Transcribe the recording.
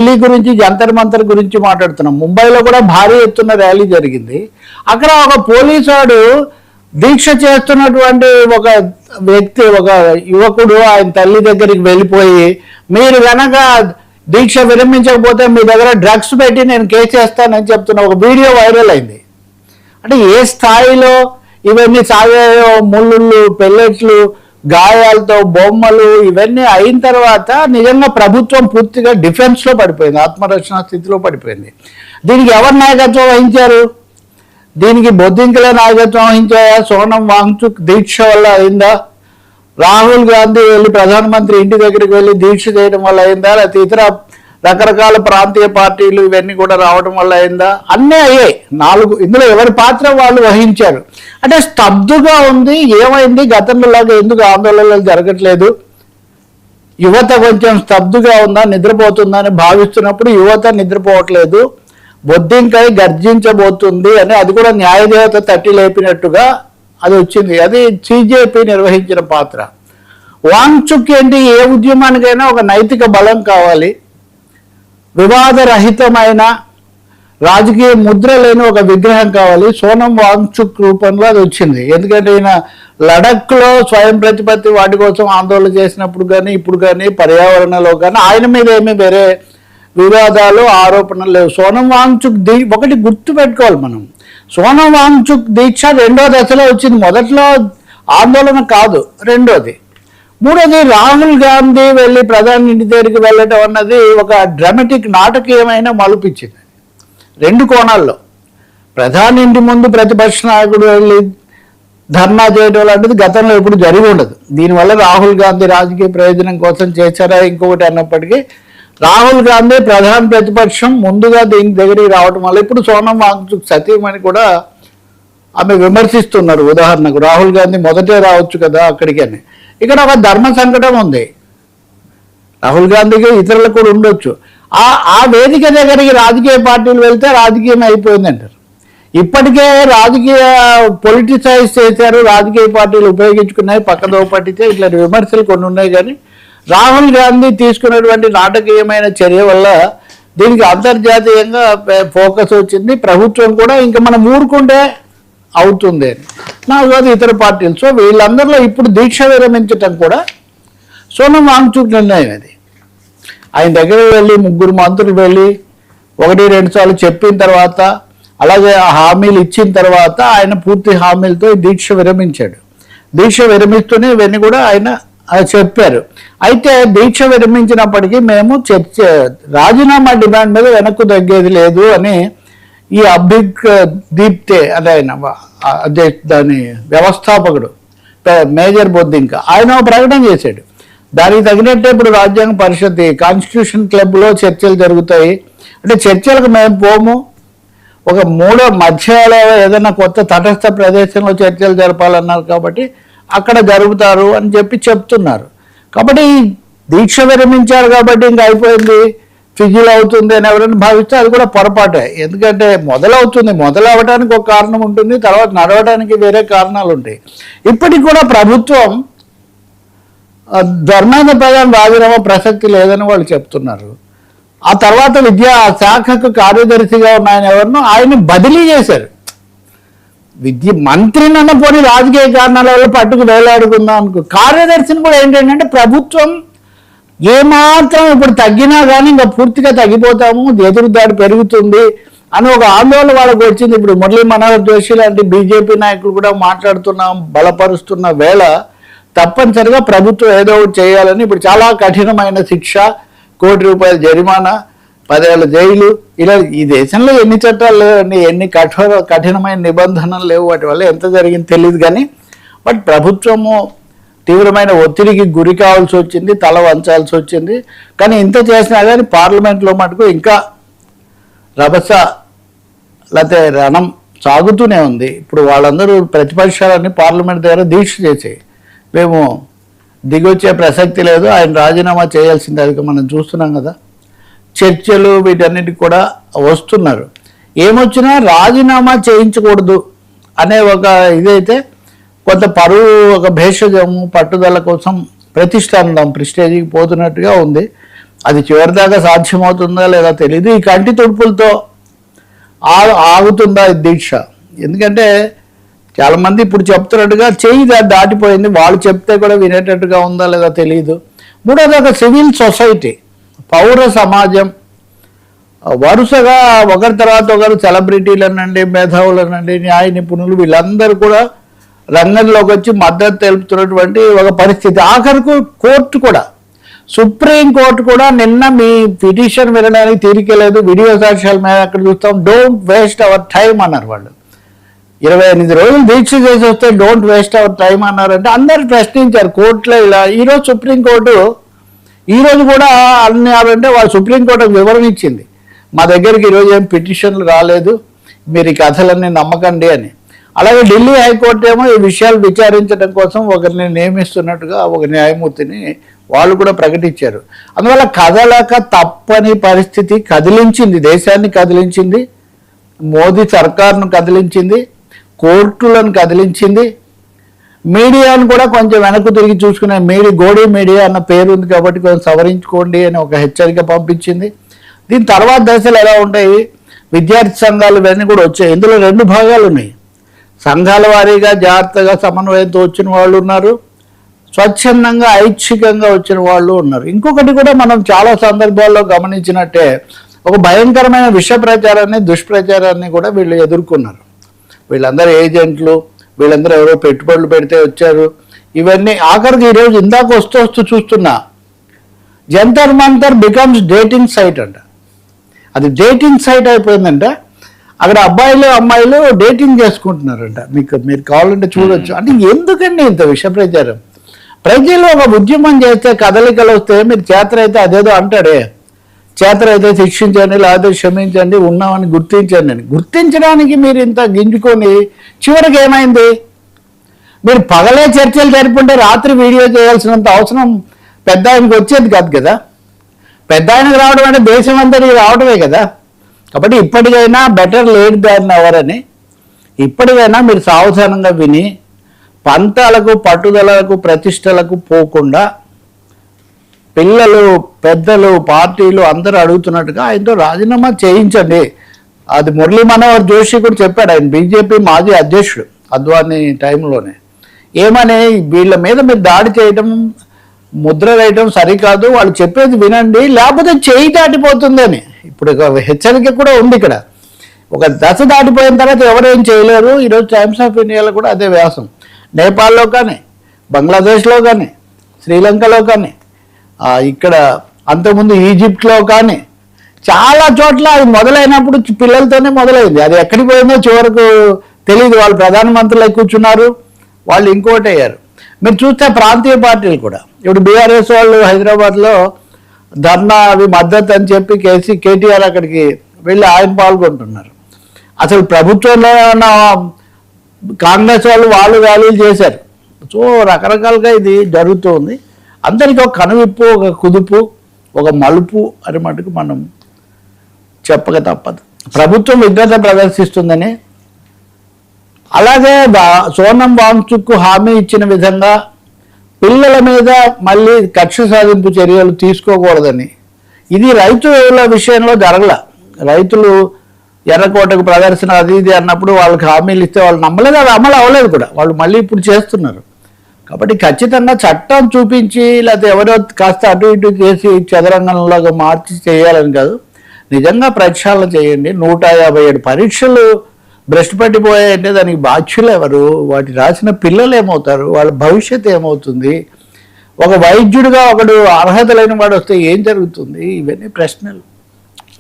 ఢిల్లీ గురించి జంతర్ మంతర్ గురించి మాట్లాడుతున్నాం. ముంబైలో కూడా భారీ ఎత్తున ర్యాలీ జరిగింది. అక్కడ ఒక పోలీసు వాడు దీక్ష చేస్తున్నటువంటి ఒక వ్యక్తి, ఒక యువకుడు ఆయన తల్లి దగ్గరికి వెళ్ళిపోయి, మీరు గనక దీక్ష విరమించకపోతే మీ దగ్గర డ్రగ్స్ పెట్టి నేను కేసు చేస్తానని చెప్తున్న ఒక వీడియో వైరల్ అయింది. అంటే ఏ స్థాయిలో ఇవన్నీ సాగాయో, ముళ్ళు, పెల్లెట్లు, గాయాలతో బొమ్మలు ఇవన్నీ అయిన తర్వాత నిజంగా ప్రభుత్వం పూర్తిగా డిఫెన్స్లో పడిపోయింది, ఆత్మరక్షణ స్థితిలో పడిపోయింది. దీనికి ఎవరు నాయకత్వం వహించారు? దీనికి బొద్దింకలే నాయకత్వం వహించాయా? సోనం వాంగ్చుక్ దీక్ష వల్ల అయిందా? రాహుల్ గాంధీ వెళ్ళి ప్రధానమంత్రి ఇంటి దగ్గరికి వెళ్ళి దీక్ష చేయడం వల్ల అయిందా? లేకపోతే ఇతర రకరకాల ప్రాంతీయ పార్టీలు ఇవన్నీ కూడా రావడం వల్ల అయిందా? అన్నీ అయ్యాయి. 4 ఇందులో ఎవరి పాత్ర వాళ్ళు వహించారు. అంటే స్తబ్దుగా ఉంది. ఏమైంది? గతంలోలాగా ఎందుకు ఆందోళనలు జరగట్లేదు? యువత కొంచెం స్తబ్దుగా ఉందా, నిద్రపోతుందా అని భావిస్తున్నప్పుడు యువత నిద్రపోవట్లేదు. బొద్దింకై గర్జించబోతుంది అని, అది కూడా న్యాయదేవత తట్టి లేపినట్టుగా అది వచ్చింది. అది సిజేపీ నిర్వహించిన పాత్ర. వాంగ్చుక్ ఏంటి? ఏ ఉద్యమానికైనా ఒక నైతిక బలం కావాలి, వివాదరహితమైన రాజకీయ ముద్ర లేని ఒక విగ్రహం కావాలి. సోనం వాంగ్చుక్ రూపంలో అది వచ్చింది. ఎందుకంటే ఈయన లడఖ్లో స్వయం ప్రతిపత్తి వాటి కోసం ఆందోళన చేసినప్పుడు కానీ, ఇప్పుడు కానీ, పర్యావరణలో కానీ ఆయన మీద ఏమీ వేరే వివాదాలు, ఆరోపణలు లేవు. సోనం వాంగ్చుక్ ఒకటి గుర్తు పెట్టుకోవాలి మనం. సోనం వాంగ్చుక్ దీక్ష 2వ దశలో వచ్చింది. మొదట్లో ఆందోళన కాదు, రెండోది. మూడోది, రాహుల్ గాంధీ వెళ్ళి ప్రధాని ఇంటి దగ్గరికి వెళ్ళటం అన్నది ఒక డ్రామాటిక్, నాటకీయమైన మలుపిచ్చింది 2 కోణాల్లో. ప్రధాని ఇంటి ముందు ప్రతిపక్ష నాయకుడు వెళ్ళి ధర్నా చేయడం లాంటిది గతంలో ఎప్పుడు జరిగి ఉండదు. దీనివల్ల రాహుల్ గాంధీ రాజకీయ ప్రయోజనం కోసం చేశారా ఇంకొకటి అన్నప్పటికీ, రాహుల్ గాంధీ ప్రధాన ప్రతిపక్షం ముందుగా దీని దగ్గరికి రావడం వల్ల ఇప్పుడు సోనం వాంగ్చుక్ సతీమణి కూడా ఆమె విమర్శిస్తున్నారు. ఉదాహరణకు రాహుల్ గాంధీ మొదటే రావచ్చు కదా అక్కడికి అని. ఇక్కడ ఒక ధర్మ సంకటం ఉంది. రాహుల్ గాంధీకి ఇతరులకు కూడా ఉండొచ్చు. ఆ వేదిక దగ్గరికి రాజకీయ పార్టీలు వెళ్తే రాజకీయం అయిపోయింది అంటారు. ఇప్పటికే రాజకీయ పొలిటిసైజ్ చేశారు, రాజకీయ పార్టీలు ఉపయోగించుకున్నాయి, పక్కదో పట్టితే ఇట్లా విమర్శలు కొన్ని ఉన్నాయి. కానీ రాహుల్ గాంధీ తీసుకున్నటువంటి నాటకీయమైన చర్య వల్ల దీనికి అంతర్జాతీయంగా ఫోకస్ వచ్చింది. ప్రభుత్వం కూడా ఇంకా మనం ఊరుకుంటే అవుతుంది అని. నాలుగోది ఇతర పార్టీలు. సో వీళ్ళందరిలో ఇప్పుడు దీక్ష విరమించటం కూడా సోనం వాంగ్చుక్ నిర్ణయం. అది ఆయన దగ్గర వెళ్ళి 3 మంత్రులు వెళ్ళి 1-2 సార్లు చెప్పిన తర్వాత, అలాగే ఆ హామీలు ఇచ్చిన తర్వాత ఆయన పూర్తి హామీలతో దీక్ష విరమించాడు. దీక్ష విరమిస్తూనే ఇవన్నీ కూడా ఆయన చెప్పారు. అయితే దీక్ష విరమించినప్పటికీ మేము రాజీనామా డిమాండ్ మీద వెనక్కు తగ్గేది లేదు అని ఈ అభిక్ దీప్తే అదే ఆయన దాని వ్యవస్థాపకుడు మేజర్ బొద్దింక ఆయన ప్రకటన చేశాడు. దానికి తగినట్టే ఇప్పుడు రాజ్యాంగ పరిషత్ కాన్స్టిట్యూషన్ క్లబ్లో చర్చలు జరుగుతాయి. అంటే చర్చలకు మేము పోము, ఒక మధ్యలో ఏదైనా కొత్త తటస్థ ప్రదేశంలో చర్చలు జరపాలన్నారు కాబట్టి అక్కడ జరుగుతారు అని చెప్తున్నారు. కాబట్టి దీక్ష విరమించారు కాబట్టి ఇంకా అయిపోయింది, ఫిజిల్ అవుతుంది అని ఎవరైనా భావిస్తే అది కూడా పొరపాటే. ఎందుకంటే మొదలవడానికి ఒక కారణం ఉంటుంది, తర్వాత నడవడానికి వేరే కారణాలు ఉంటాయి. ఇప్పటికి కూడా ప్రభుత్వం ధర్మేంద్ర ప్రధాన్ రాజీనామా ప్రసక్తి లేదని వాళ్ళు చెప్తున్నారు. ఆ తర్వాత విద్యా శాఖకు కార్యదర్శిగా ఉన్న ఆయన బదిలీ చేశారు. మంత్రినన్న పోనీ రాజకీయ కారణాల వల్ల పట్టుకు వేలాడుకుందాం అనుకో, కార్యదర్శిని కూడా ఏంటంటే ప్రభుత్వం ఏమాత్రం ఇప్పుడు తగ్గినా కానీ ఇంకా పూర్తిగా తగ్గిపోతాము, ఎదురుదాడి పెరుగుతుంది అని ఒక ఆందోళన వాళ్ళకు వచ్చింది. ఇప్పుడు మురళీ మనోహర్ జోషి లాంటి బీజేపీ నాయకులు కూడా మాట్లాడుతున్నాం, బలపరుస్తున్న వేళ తప్పనిసరిగా ప్రభుత్వం ఏదో ఒకటి చేయాలని ఇప్పుడు చాలా కఠినమైన శిక్ష, ₹1 కోటి జరిమానా, 10 ఏళ్ల జైలు, ఇలా ఈ దేశంలో ఎన్ని చట్టాలు లేవండి, ఎన్ని కఠినమైన నిబంధనలు లేవు. వాటి వల్ల ఎంత జరిగింది తెలియదు. కానీ బట్ ప్రభుత్వము తీవ్రమైన ఒత్తిడికి గురి కావాల్సి వచ్చింది, తల వంచాల్సి వచ్చింది. కానీ ఇంత చేసినా కానీ పార్లమెంట్లో మటుకు ఇంకా రభస లేకపోతే రణం సాగుతూనే ఉంది. ఇప్పుడు వాళ్ళందరూ ప్రతిపక్షాలన్నీ పార్లమెంట్ దగ్గర దీక్ష చేసి మేము దిగొచ్చే ప్రసక్తి లేదు, ఆయన రాజీనామా చేయాల్సిందే. అది మనం చూస్తున్నాం కదా, చర్చలు వీటన్నిటికి కూడా వస్తున్నారు. ఏమొచ్చినా రాజీనామా చేయించకూడదు అనే ఒక ఇదైతే కొంత పరువు, ఒక భేషజము, పట్టుదల కోసం ప్రతిష్టానం ప్రిస్టేజీకి పోతున్నట్టుగా ఉంది. అది చివరిదాకా సాధ్యమవుతుందా లేదా తెలియదు. ఈ కంటి తుడుపులతో ఆగుతుందా ఈ దీక్ష? ఎందుకంటే చాలామంది ఇప్పుడు చెప్తున్నట్టుగా చెయ్యి దాటిపోయింది, వాళ్ళు చెప్తే కూడా వినేటట్టుగా ఉందా లేదా తెలియదు. మూడోది ఒక సివిల్ సొసైటీ, పౌర సమాజం వరుసగా ఒకరి తర్వాత ఒకరు సెలబ్రిటీలు అనండి, మేధావులు అనండి, న్యాయ నిపుణులు వీళ్ళందరూ కూడా రంగంలోకి వచ్చి మద్దతు తెలుపుతున్నటువంటి ఒక పరిస్థితి. ఆఖరికి కోర్టు కూడా, సుప్రీంకోర్టు కూడా నిన్న మీ పిటిషన్ వినడానికి తీరికలేదు, వీడియో సాక్ష్యాల మీద అక్కడ చూస్తాం, డోంట్ వేస్ట్ అవర్ టైం అన్నారు వాళ్ళు. 28 రోజులు దీక్ష చేసి వస్తే డోంట్ వేస్ట్ అవర్ టైం అన్నారంటే అందరు ప్రశ్నించారు కోర్టులో. ఇలా ఈరోజు సుప్రీంకోర్టు ఈరోజు కూడా అన్నారంటే వాళ్ళు సుప్రీంకోర్టుకు వివరణ ఇచ్చింది, మా దగ్గరికి ఈరోజు ఏం పిటిషన్లు రాలేదు, మీరు ఈ కథలన్నీ నమ్మకండి అని. అలాగే ఢిల్లీ హైకోర్టు ఏమో ఈ విషయాలు విచారించడం కోసం ఒకరిని నియమిస్తున్నట్టుగా ఒక న్యాయమూర్తిని వాళ్ళు కూడా ప్రకటించారు. అందువల్ల కదలక తప్పని పరిస్థితి కదిలించింది, దేశాన్ని కదిలించింది, మోదీ సర్కార్ను కదిలించింది, కోర్టులను కదిలించింది, మీడియాను కూడా కొంచెం వెనక్కు తిరిగి చూసుకునే గోడీ మీడియా అన్న పేరు ఉంది కాబట్టి కొంచెం సవరించుకోండి అని ఒక హెచ్చరిక పంపించింది. దీని తర్వాత దశలు ఎలా ఉంటాయి? విద్యార్థి సంఘాలు ఇవన్నీ కూడా వచ్చాయి. ఇందులో 2 భాగాలు ఉన్నాయి. సంఘాల వారీగా జాగ్రత్తగా సమన్వయంతో వచ్చిన వాళ్ళు ఉన్నారు, స్వచ్ఛందంగా ఐచ్ఛికంగా వచ్చిన వాళ్ళు ఉన్నారు. ఇంకొకటి కూడా మనం చాలా సందర్భాల్లో గమనించినట్టే ఒక భయంకరమైన విష ప్రచారాన్ని, దుష్ప్రచారాన్ని కూడా వీళ్ళు ఎదుర్కొన్నారు. వీళ్ళందరూ ఏజెంట్లు, వీళ్ళందరూ ఎవరో పెట్టుబడులు పెడితే వచ్చారు. ఇవన్నీ ఆఖరికి ఈరోజు ఇందాక వస్తూ చూస్తున్నా, Jantar Mantar becomes dating site అంట. అది డేటింగ్ సైట్ అయిపోయిందంట. అక్కడ అబ్బాయిలు అమ్మాయిలు డేటింగ్ చేసుకుంటున్నారంట. మీరు కావాలంటే చూడొచ్చు. అంటే ఎందుకండి ఇంత విష ప్రచారం? ప్రజలు ఒక ఉద్యమం చేస్తే కదలికలు వస్తే మీరు చేతనైతే అదేదో అంటాడే, చేతనైతే శిక్షించండి, లేకపోతే క్షమించండి, ఉన్నామని గుర్తించండి అని. గుర్తించడానికి మీరు ఇంత గింజుకొని చివరికి ఏమైంది? మీరు పగలే చర్చలు జరుపుకుంటే రాత్రి వీడియో చేయాల్సినంత అవసరం పెద్ద ఆయనకు వచ్చేది కాదు కదా. పెద్ద ఆయనకు రావడం అంటే దేశం అందరికీ రావడమే కదా. కాబట్టి ఇప్పటికైనా బెటర్ లేట్ దాన్ ఎవర్ అని ఇప్పటికైనా మీరు సావధానంగా విని పంతాలకు, పట్టుదలకు, ప్రతిష్టలకు పోకుండా పిల్లలు, పెద్దలు, పార్టీలు అందరూ అడుగుతున్నట్టుగా ఆయనతో రాజీనామా చేయించండి. అది మురళీ మనోహర్ జోషి కూడా చెప్పాడు. ఆయన బీజేపీ మాజీ అధ్యక్షుడు అద్వానీ టైంలోనే. ఏమని, వీళ్ళ మీద మీరు దాడి చేయటం, ముద్ర వేయటం సరికాదు, వాళ్ళు చెప్పేది వినండి, లేకపోతే చేయి దాటిపోతుందని. ఇప్పుడు హెచ్చరిక కూడా ఉంది ఇక్కడ. ఒక దశ దాటిపోయిన తర్వాత ఎవరేం చేయలేరు. ఈరోజు టైమ్స్ ఆఫ్ ఇండియాలో కూడా అదే వ్యాసం. నేపాల్లో కానీ, బంగ్లాదేశ్లో కానీ, శ్రీలంకలో కానీ, ఇక్కడ అంతకుముందు ఈజిప్ట్లో కానీ చాలా చోట్ల అది మొదలైనప్పుడు పిల్లలతోనే మొదలైంది. అది ఎక్కడికి పోయిందో చివరకు తెలియదు. వాళ్ళు ప్రధానమంత్రులు కూర్చున్నారు, వాళ్ళు ఇంకోటి అయ్యారు. మీరు చూస్తే ప్రాంతీయ పార్టీలు కూడా ఇప్పుడు బీఆర్ఎస్ వాళ్ళు హైదరాబాద్లో ధర్నా అవి మద్దతు అని చెప్పి కేటీఆర్ అక్కడికి వెళ్ళి ఆయన పాల్గొంటున్నారు. అసలు ప్రభుత్వంలో ఉన్న కాంగ్రెస్ వాళ్ళు ర్యాలీలు చేశారు. సో రకరకాలుగా ఇది జరుగుతుంది. అందరికీ ఒక కనువిప్పు, ఒక కుదుపు, ఒక మలుపు అని మటుకు మనం చెప్పక తప్పదు. ప్రభుత్వం విఘ్నత ప్రదర్శిస్తుందని, అలాగే సోనం వాంగ్చుక్ హామీ ఇచ్చిన విధంగా పిల్లల మీద మళ్ళీ కక్ష సాధింపు చర్యలు తీసుకోకూడదని. ఇది రైతుల విషయంలో జరగల. రైతులు ఎర్రకోటకు ప్రదర్శన అది ఇది అన్నప్పుడు వాళ్ళకి హామీలు ఇస్తే వాళ్ళు నమ్మలేదు, అది అమలు అవ్వలేదు కూడా. వాళ్ళు మళ్ళీ ఇప్పుడు చేస్తున్నారు. కాబట్టి ఖచ్చితంగా చట్టం చూపించి లేకపోతే ఎవరో కాస్త అటు ఇటు చేసి చదరంగంలాగా మార్చి చేయాలని కాదు, నిజంగా ప్రక్షాళన చేయండి. 157 పరీక్షలు భ్రష్టు పట్టిపోయాయంటే దానికి బాధ్యులు ఎవరు? వాటి రాసిన పిల్లలు ఏమవుతారు? వాళ్ళ భవిష్యత్తు ఏమవుతుంది? ఒక వైద్యుడిగా ఒకడు అర్హత లేని వాడు వస్తే ఏం జరుగుతుంది? ఇవన్నీ ప్రశ్నలు.